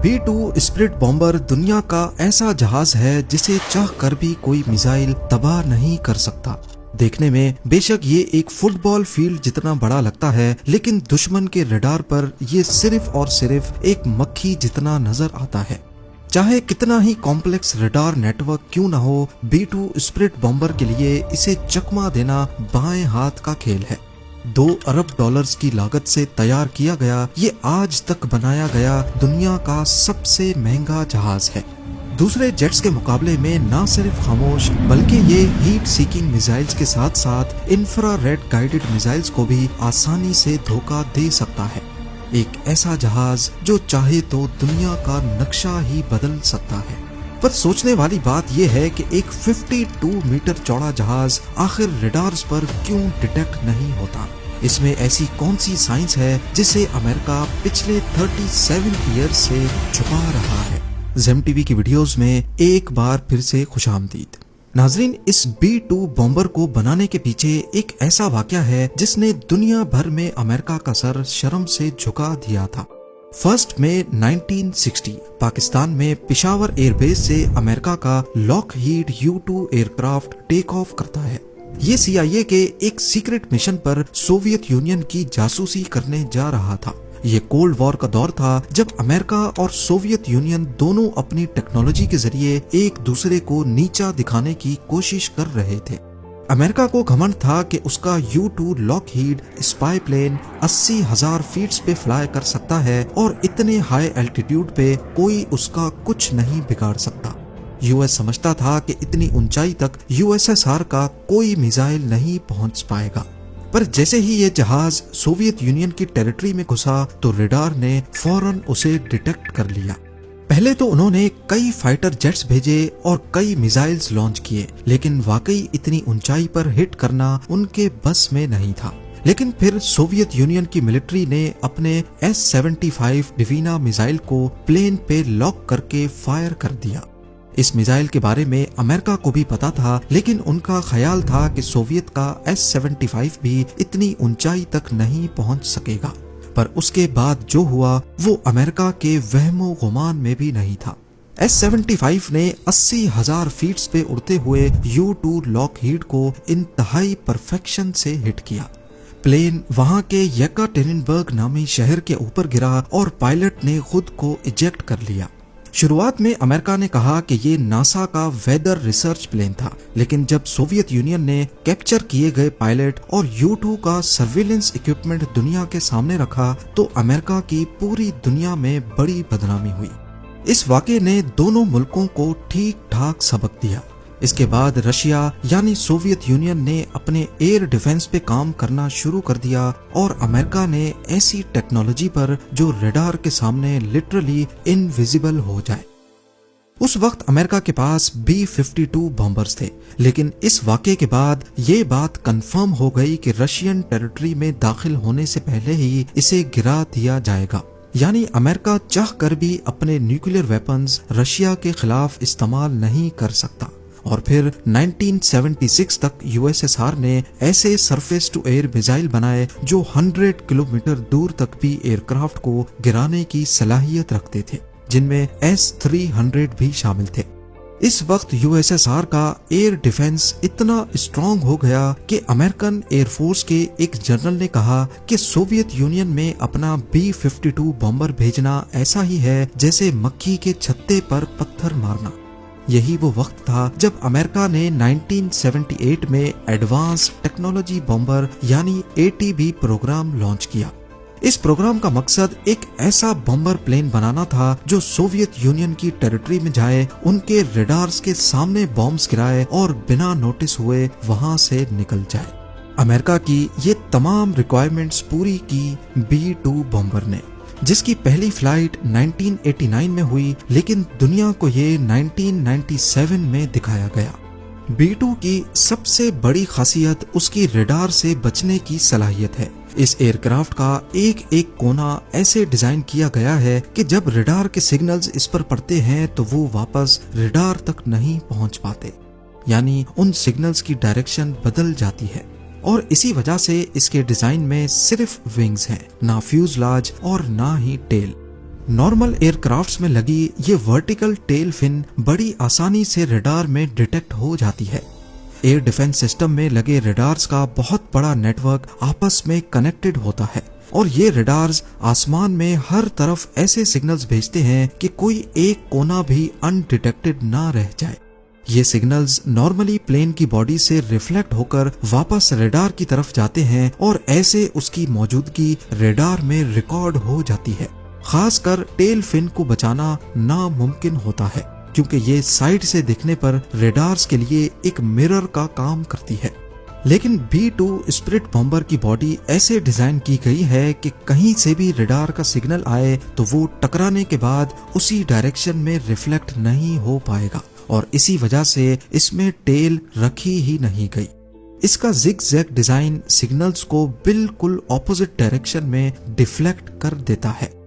B-2 spirit bomber दुनिया का ऐसा जहाज है जिसे चाह कर भी कोई मिसाइल तबाह नहीं कर सकता। देखने में बेशक ये एक फुटबॉल फील्ड जितना बड़ा लगता है, लेकिन दुश्मन के रडार पर ये सिर्फ और सिर्फ एक मक्खी जितना नजर आता है। चाहे कितना ही कॉम्प्लेक्स रडार नेटवर्क क्यों न हो, B-2 स्पिरिट बॉम्बर के लिए इसे चकमा देना बाएं हाथ का खेल है। 2 अरब डॉलर्स की लागत से तैयार किया गया ये आज तक बनाया गया दुनिया का सबसे महंगा जहाज है। दूसरे जेट्स के मुकाबले में न सिर्फ खामोश बल्कि ये हीट सीकिंग मिसाइल्स के साथ साथ इंफ्रारेड गाइडेड मिसाइल्स को भी आसानी से धोखा दे सकता है। एक ऐसा जहाज जो चाहे तो दुनिया का नक्शा ही बदल सकता है। पर सोचने वाली बात यह है कि एक 52 मीटर चौड़ा जहाज आखिर रडार्स पर क्यों डिटेक्ट नहीं होता। इसमें ऐसी कौन सी साइंस है जिसे अमेरिका पिछले 37 ईयर से छुपा रहा है। ज़ेम टीवी की वीडियोस में एक बार फिर से खुशामदीद। नाजरीन, इस B-2 बॉम्बर को बनाने के पीछे एक ऐसा वाकया है जिसने दुनिया भर में अमेरिका का सर शर्म से झुका दिया था। 1 मई 1960 पाकिस्तान में पिशावर एयरबेस से अमेरिका का Lockheed U-2 aircraft take off करता है। ये CIA के एक सीक्रेट मिशन पर सोवियत यूनियन की जासूसी करने जा रहा था। ये कोल्ड वॉर का दौर था जब अमेरिका और सोवियत यूनियन दोनों अपनी टेक्नोलॉजी के जरिए एक दूसरे को नीचा दिखाने की कोशिश कर रहे थे। अमेरिका को घमंड था कि उसका U-2 Lockheed spy plane 80,000 feet पे फ्लाई कर सकता है और इतने हाई एल्टीट्यूड पे कोई उसका कुछ नहीं बिगाड़ सकता। US समझता था कि इतनी ऊंचाई तक USSR का कोई मिसाइल नहीं पहुंच पाएगा। पर जैसे ही ये जहाज सोवियत यूनियन की टेरिटरी में घुसा तो रडार ने फौरन उसे डिटेक्ट कर लिया। पहले तो उन्होंने कई फाइटर जेट्स भेजे और कई मिसाइल्स लॉन्च किए, लेकिन वाकई इतनी ऊंचाई पर हिट करना उनके बस में नहीं था। लेकिन फिर सोवियत यूनियन की मिलिट्री ने अपने S-75 डिवीना मिसाइल को प्लेन पे लॉक करके फायर कर दिया। इस मिसाइल के बारे में अमेरिका को भी पता था, लेकिन उनका ख्याल था कि सोवियत का S-75 भी इतनी ऊंचाई तक नहीं पहुंच सकेगा। पर उसके बाद जो हुआ वो अमेरिका के वहमो गुमान में भी नहीं था। S-75 ने 80,000 फीट पे उड़ते हुए U-2 लॉकहीड को इंतहाई परफेक्शन से हिट किया। प्लेन वहां के येकाटेरिनबर्ग नामी शहर के ऊपर गिरा और पायलट ने खुद को इजेक्ट कर लिया। शुरुआत में अमेरिका ने कहा कि ये नासा का वेदर रिसर्च प्लेन था, लेकिन जब सोवियत यूनियन ने कैप्चर किए गए पायलट और U-2 का सर्विलेंस इक्विपमेंट दुनिया के सामने रखा तो अमेरिका की पूरी दुनिया में बड़ी बदनामी हुई। इस वाक़े ने दोनों मुल्कों को ठीक ठाक सबक दिया। इसके बाद रशिया यानी सोवियत यूनियन ने अपने एयर डिफेंस पे काम करना शुरू कर दिया और अमेरिका ने ऐसी टेक्नोलॉजी पर जो रडार के सामने लिटरली इनविजिबल हो जाए। उस वक्त अमेरिका के पास B-52 बॉम्बर्स थे, लेकिन इस वाक़े के बाद ये बात कंफर्म हो गई कि रशियन टेरिटरी में दाखिल होने से पहले ही इसे गिरा दिया जाएगा। यानी अमेरिका चाह कर भी अपने न्यूक्लियर वेपन्स रशिया के खिलाफ इस्तेमाल नहीं कर सकता। और फिर 1976 तक USSR ने ऐसे सरफेस टू एयर मिसाइल बनाए जो 100 किलोमीटर दूर तक भी एयरक्राफ्ट को गिराने की सलाहियत रखते थे, जिनमें S-300 भी शामिल थे। इस वक्त USSR का एयर डिफेंस इतना स्ट्रॉन्ग हो गया कि अमेरिकन एयरफोर्स के एक जनरल ने कहा कि सोवियत यूनियन में अपना B-52 बॉम्बर भेजना ऐसा ही है जैसे मक्खी के छत्ते पर पत्थर मारना। यही वो वक्त था जब अमेरिका ने 1978 में एडवांस टेक्नोलॉजी बॉम्बर यानी ATB प्रोग्राम लॉन्च किया। इस प्रोग्राम का मकसद एक ऐसा बॉम्बर प्लेन बनाना था जो सोवियत यूनियन की टेरिटरी में जाए, उनके रडार्स के सामने बॉम्ब्स गिराए और बिना नोटिस हुए वहां से निकल जाए। अमेरिका की ये तमाम रिक्वायरमेंट्स पूरी की B-2 बॉम्बर ने, जिसकी पहली फ्लाइट 1989 में हुई, लेकिन दुनिया को ये 1997 में दिखाया गया। B-2 की सबसे बड़ी खासियत उसकी रडार से बचने की सलाहियत है। इस एयरक्राफ्ट का एक एक कोना ऐसे डिजाइन किया गया है कि जब रडार के सिग्नल्स इस पर पड़ते हैं तो वो वापस रडार तक नहीं पहुंच पाते, यानी उन सिग्नल्स की डायरेक्शन बदल जाती है। और इसी वजह से इसके डिजाइन में सिर्फ विंग्स हैं, ना फ्यूजलाज और ना ही टेल। नॉर्मल एयरक्राफ्ट्स में लगी ये वर्टिकल टेल फिन बड़ी आसानी से रडार में डिटेक्ट हो जाती है। एयर डिफेंस सिस्टम में लगे रडार्स का बहुत बड़ा नेटवर्क आपस में कनेक्टेड होता है और ये रडार्स आसमान में हर तरफ ऐसे सिग्नल्स भेजते हैं कि कोई एक कोना भी अनडिटेक्टेड ना रह जाए। ये सिग्नल्स नॉर्मली प्लेन की बॉडी से रिफ्लेक्ट होकर वापस रडार की तरफ जाते हैं और ऐसे उसकी मौजूदगी रडार में रिकॉर्ड हो जाती है। खासकर टेल फिन को बचाना नामुमकिन होता है क्योंकि ये साइड से दिखने पर रडार्स के लिए एक मिरर का काम करती है। लेकिन B-2 स्पिरिट बॉम्बर की बॉडी ऐसे डिजाइन की गई है कि कहीं से भी रडार का सिग्नल आए तो वो टकराने के बाद उसी डायरेक्शन में रिफ्लेक्ट नहीं हो पाएगा और इसी वजह से इसमें टेल रखी ही नहीं गई। इसका जिग-जैग डिजाइन सिग्नल्स को बिल्कुल ऑपोजिट डायरेक्शन में डिफ्लेक्ट कर देता है।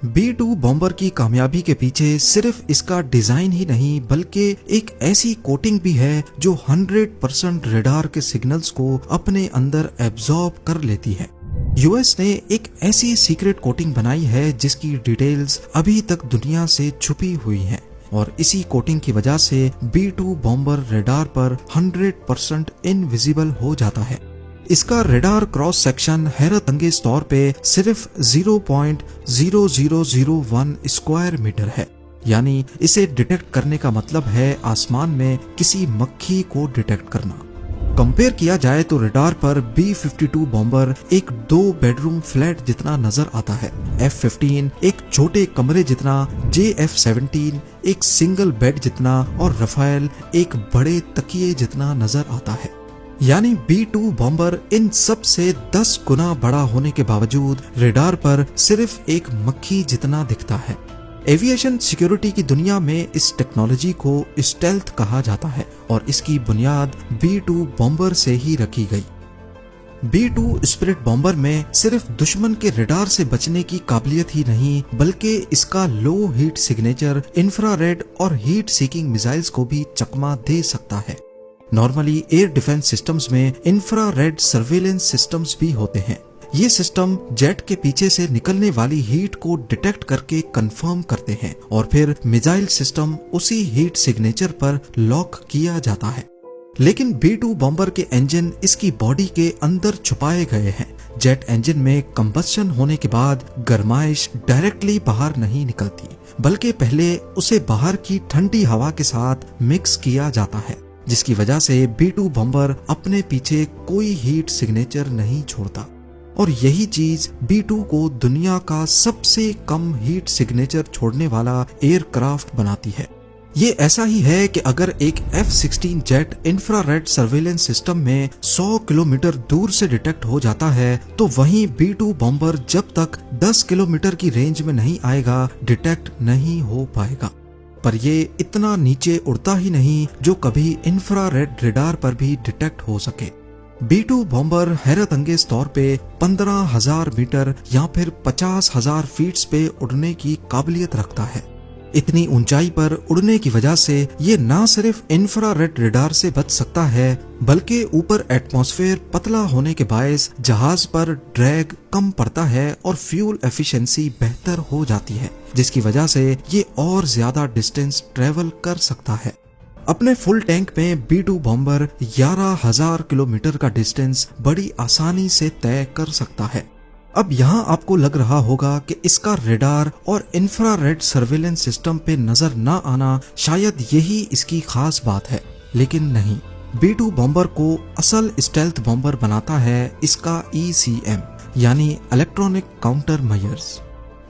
B-2 बॉम्बर की कामयाबी के पीछे सिर्फ इसका डिजाइन ही नहीं बल्कि एक ऐसी कोटिंग भी है जो 100% रडार के सिग्नल्स को अपने अंदर एब्जॉर्ब कर लेती है। यूएस ने एक ऐसी सीक्रेट कोटिंग बनाई है जिसकी डिटेल्स अभी तक दुनिया से छुपी हुई हैं और इसी कोटिंग की वजह से B-2 बॉम्बर रडार पर 100% इनविजिबल हो जाता है। इसका रडार क्रॉस सेक्शन हैरत अंगेज तौर पे सिर्फ 0.0001 स्क्वायर मीटर है, यानी इसे डिटेक्ट करने का मतलब है आसमान में किसी मक्खी को डिटेक्ट करना। कंपेयर किया जाए तो रडार पर B-52 बॉम्बर एक 2 बेडरूम फ्लैट जितना नजर आता है, F-15 एक छोटे कमरे जितना, JF-17 एक सिंगल बेड जितना और रफाएल एक बड़े तकिए जितना नजर आता है। यानी B-2 बॉम्बर इन सब से 10 गुना बड़ा होने के बावजूद रडार पर सिर्फ एक मक्खी जितना दिखता है। एविएशन सिक्योरिटी की दुनिया में इस टेक्नोलॉजी को स्टेल्थ कहा जाता है और इसकी बुनियाद B-2 बॉम्बर से ही रखी गई। B-2 स्पिरिट बॉम्बर में सिर्फ दुश्मन के रडार से बचने की काबिलियत ही नहीं बल्कि इसका लो हीट सिग्नेचर इंफ्रारेड और हीट सीकिंग मिसाइल्स को भी चकमा दे सकता है। नॉर्मली एयर डिफेंस सिस्टम्स में इंफ्रारेड सर्वेलेंस सिस्टम्स भी होते हैं। ये सिस्टम जेट के पीछे से निकलने वाली हीट को डिटेक्ट करके कंफर्म करते हैं और फिर मिसाइल सिस्टम उसी हीट सिग्नेचर पर लॉक किया जाता है। लेकिन B-2 बॉम्बर के इंजन इसकी बॉडी के अंदर छुपाए गए हैं। जेट इंजन में कंबस्शन होने के बाद गर्माइश डायरेक्टली बाहर नहीं निकलती बल्कि पहले उसे बाहर की ठंडी हवा के साथ मिक्स किया जाता है, जिसकी वजह से B-2 बॉम्बर अपने पीछे कोई हीट सिग्नेचर नहीं छोड़ता और यही चीज B-2 को दुनिया का सबसे कम हीट सिग्नेचर छोड़ने वाला एयरक्राफ्ट बनाती है। ये ऐसा ही है कि अगर एक F-16 jet infrared surveillance system में 100 किलोमीटर दूर से डिटेक्ट हो जाता है तो वहीं B-2 बॉम्बर जब तक 10 किलोमीटर की रेंज में नहीं आएगा डिटेक्ट नहीं हो पाएगा। पर ये इतना नीचे उड़ता ही नहीं जो कभी इंफ्रारेड रडार पर भी डिटेक्ट हो सके। B-2 बॉम्बर हैरत अंगेज तौर पे 15,000 मीटर या फिर 50,000 फीट पे उड़ने की काबिलियत रखता है। इतनी ऊंचाई पर उड़ने की वजह से ये ना सिर्फ इंफ्रारेड रडार से बच सकता है बल्कि ऊपर एटमॉस्फेयर पतला होने के बायस जहाज पर ड्रैग कम पड़ता है और फ्यूल एफिशिएंसी बेहतर हो जाती है, जिसकी वजह से ये और ज्यादा डिस्टेंस ट्रेवल कर सकता है। अपने फुल टैंक में B-2 बॉम्बर 11,000 किलोमीटर का डिस्टेंस बड़ी आसानी से तय कर सकता है। अब यहाँ आपको लग रहा होगा कि इसका रडार और इंफ्रारेड सर्वेलेंस सिस्टम पे नजर न आना शायद यही इसकी खास बात है, लेकिन नहीं। B-2 बॉम्बर को असल स्टेल्थ बॉम्बर बनाता है इसका ECM यानी इलेक्ट्रॉनिक काउंटर मेजर्स।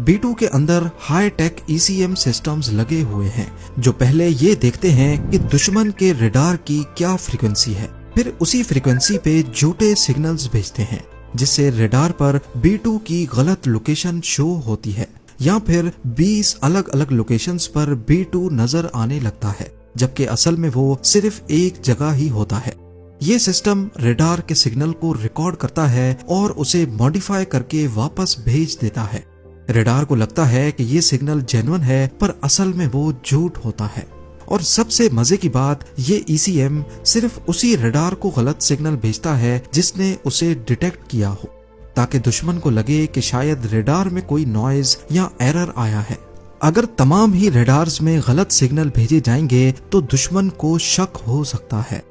B-2 के अंदर हाई टेक ECM सिस्टम्स लगे हुए हैं जो पहले ये देखते हैं कि दुश्मन के रडार की क्या फ्रीक्वेंसी है, फिर उसी फ्रीक्वेंसी पे झूठे सिग्नल्स भेजते हैं जिससे रडार पर B-2 की गलत लोकेशन शो होती है या फिर 20 अलग अलग लोकेशंस पर B-2 नजर आने लगता है, जबकि असल में वो सिर्फ एक जगह ही होता है। ये सिस्टम रडार के सिग्नल को रिकॉर्ड करता है और उसे मॉडिफाई करके वापस भेज देता है। रडार को लगता है कि ये सिग्नल जेन्युइन है पर असल में वो झूठ होता है। और सबसे मजे की बात, ये ECM सिर्फ उसी रडार को गलत सिग्नल भेजता है जिसने उसे डिटेक्ट किया हो। ताकि दुश्मन को लगे कि शायद रेडार में कोई नॉइज या एरर आया है। अगर तमाम ही रेडार्स में गलत सिग्नल भेजे जाएंगे तो दुश्मन को शक हो सकता है।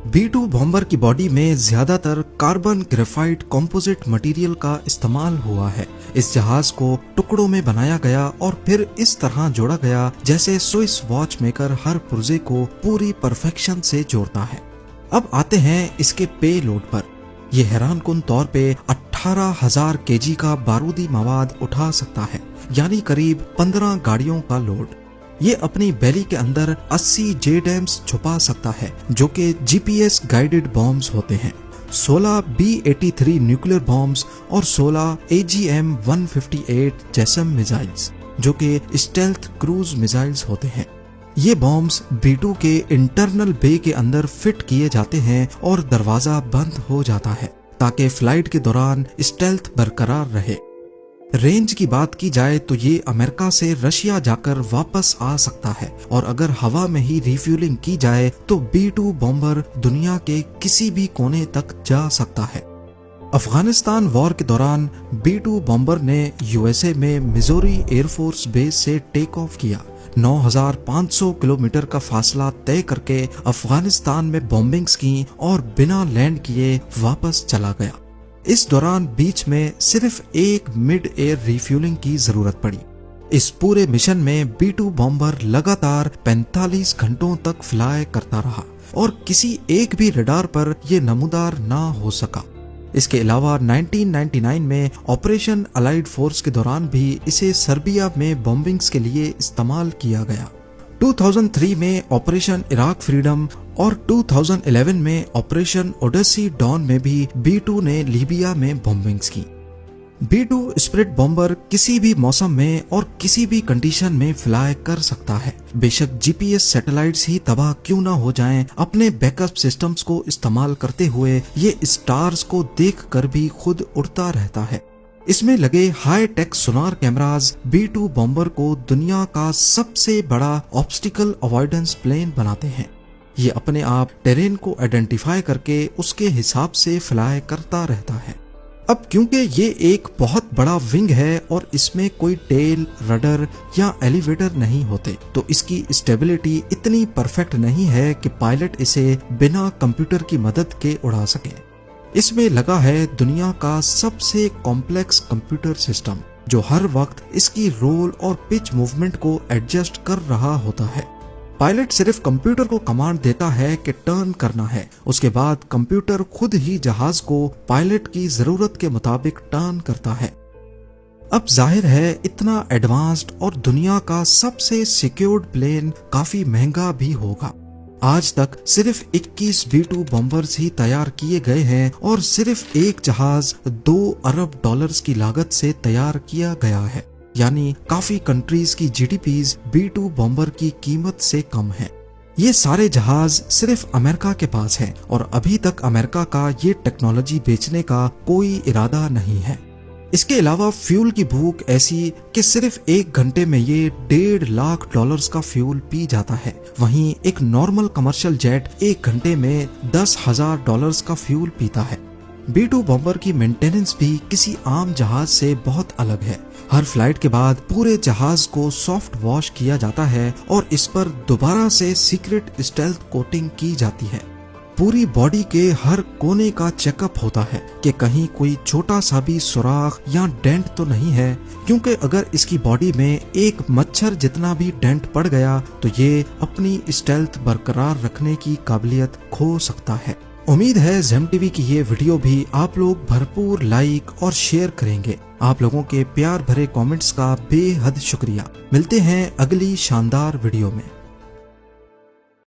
B-2 बॉम्बर की बॉडी में ज्यादातर कार्बन ग्रेफाइट कंपोजिट मटेरियल का इस्तेमाल हुआ है। इस जहाज को टुकड़ों में बनाया गया और फिर इस तरह जोड़ा गया जैसे स्विस वॉच मेकर हर पुर्जे को पूरी परफेक्शन से जोड़ता है। अब आते हैं इसके पे लोड पर। यह हैरानकुन तौर पे 18,000 केजी का बारूदी मवाद उठा सकता है, यानी करीब 15 गाड़ियों का लोड। ये अपनी बेली के अंदर 80 जेडएम्स छुपा सकता है, जो कि जीपीएस गाइडेड बॉम्ब्स होते हैं, 16 B-83 न्यूक्लियर बॉम्ब्स और 16 AGM-158 जैसम मिसाइल्स, जो कि स्टेल्थ क्रूज मिसाइल्स होते हैं। ये बॉम्ब्स B-2 के इंटरनल बे के अंदर फिट किए जाते हैं और दरवाजा बंद हो जाता है ताकि फ्लाइट के दौरान स्टेल्थ बरकरार रहे। रेंज की बात की जाए तो ये अमेरिका से रशिया जाकर वापस आ सकता है और अगर हवा में ही रिफ्यूलिंग की जाए तो B-2 बॉम्बर दुनिया के किसी भी कोने तक जा सकता है। अफगानिस्तान वॉर के दौरान B-2 बॉम्बर ने यूएसए में मिजोरी एयरफोर्स बेस से टेक ऑफ किया। 9,500 किलोमीटर का फासला तय करके अफगानिस्तान में बॉम्बिंग्स की और बिना लैंड किए वापस चला गया। इस दौरान बीच में सिर्फ एक मिड एयर रिफ्यूलिंग की जरूरत पड़ी। इस पूरे मिशन में B-2 बॉम्बर लगातार 45 घंटों तक फ्लाई करता रहा और किसी एक भी रडार पर यह नमूदार ना हो सका। इसके अलावा 1999 में ऑपरेशन अलाइड फोर्स के दौरान भी इसे सर्बिया में बॉम्बिंग्स के लिए इस्तेमाल किया गया। 2003 में ऑपरेशन इराक फ्रीडम और 2011 में ऑपरेशन ओडेसी डॉन में भी B-2 ने लीबिया में बॉम्बिंग्स की। B-2 स्पिरिट बॉम्बर किसी भी मौसम में और किसी भी कंडीशन में फ्लाई कर सकता है। बेशक जीपीएस सैटेलाइट्स ही तबाह क्यों ना हो जाएं, अपने बैकअप सिस्टम्स को इस्तेमाल करते हुए ये स्टार्स को देखकर भी खुद उड़ता रहता है। इसमें लगे हाई टेक सोनार कैमराज B-2 बॉम्बर को दुनिया का सबसे बड़ा ऑब्स्टिकल अवॉइडेंस प्लेन बनाते हैं। ये अपने आप टेरेन को आइडेंटिफाई करके उसके हिसाब से फ्लाई करता रहता है। अब क्योंकि ये एक बहुत बड़ा विंग है और इसमें कोई टेल, रडर या एलिवेटर नहीं होते, तो इसकी स्टेबिलिटी इतनी परफेक्ट नहीं है कि पायलट इसे बिना कंप्यूटर की मदद के उड़ा सके। इसमें लगा है दुनिया का सबसे कॉम्प्लेक्स कंप्यूटर सिस्टम, जो हर वक्त इसकी रोल और पिच मूवमेंट को एडजस्ट कर रहा होता है। पायलट सिर्फ कंप्यूटर को कमांड देता है कि टर्न करना है, उसके बाद कंप्यूटर खुद ही जहाज को पायलट की जरूरत के मुताबिक टर्न करता है। अब जाहिर है इतना एडवांस्ड और दुनिया का सबसे सिक्योर्ड प्लेन काफी महंगा भी होगा। आज तक सिर्फ 21 B-2 बॉम्बर्स ही तैयार किए गए हैं और सिर्फ एक जहाज $2 अरब की लागत से तैयार किया गया है, यानी काफी कंट्रीज की जीडीपीज B-2 बॉम्बर की कीमत से कम है। ये सारे जहाज सिर्फ अमेरिका के पास हैं और अभी तक अमेरिका का ये टेक्नोलॉजी बेचने का कोई इरादा नहीं है। इसके अलावा फ्यूल की भूख ऐसी कि सिर्फ 1 घंटे में ये $1.5 लाख का फ्यूल पी जाता है। वहीं एक नॉर्मल कमर्शियल जेट 1 घंटे में $10,000 का फ्यूल पीता है। B-2 बॉम्बर की मेंटेनेंस भी किसी आम जहाज से बहुत अलग है। हर फ्लाइट के बाद पूरे जहाज को सॉफ्ट वॉश किया जाता है और इस पर दोबारा से सीक्रेट स्टेल्थ कोटिंग की जाती है। पूरी बॉडी के हर कोने का चेकअप होता है कि कहीं कोई छोटा सा भी सुराख या डेंट तो नहीं है, क्योंकि अगर इसकी बॉडी में एक मच्छर जितना भी डेंट पड़ गया तो ये अपनी स्टेल्थ बरकरार रखने की काबिलियत खो सकता है। उम्मीद है ज़ेम टीवी की ये वीडियो भी आप लोग भरपूर लाइक और शेयर करेंगे। आप लोगों के प्यार भरे कमेंट्स का बेहद शुक्रिया। मिलते हैं अगली शानदार वीडियो में।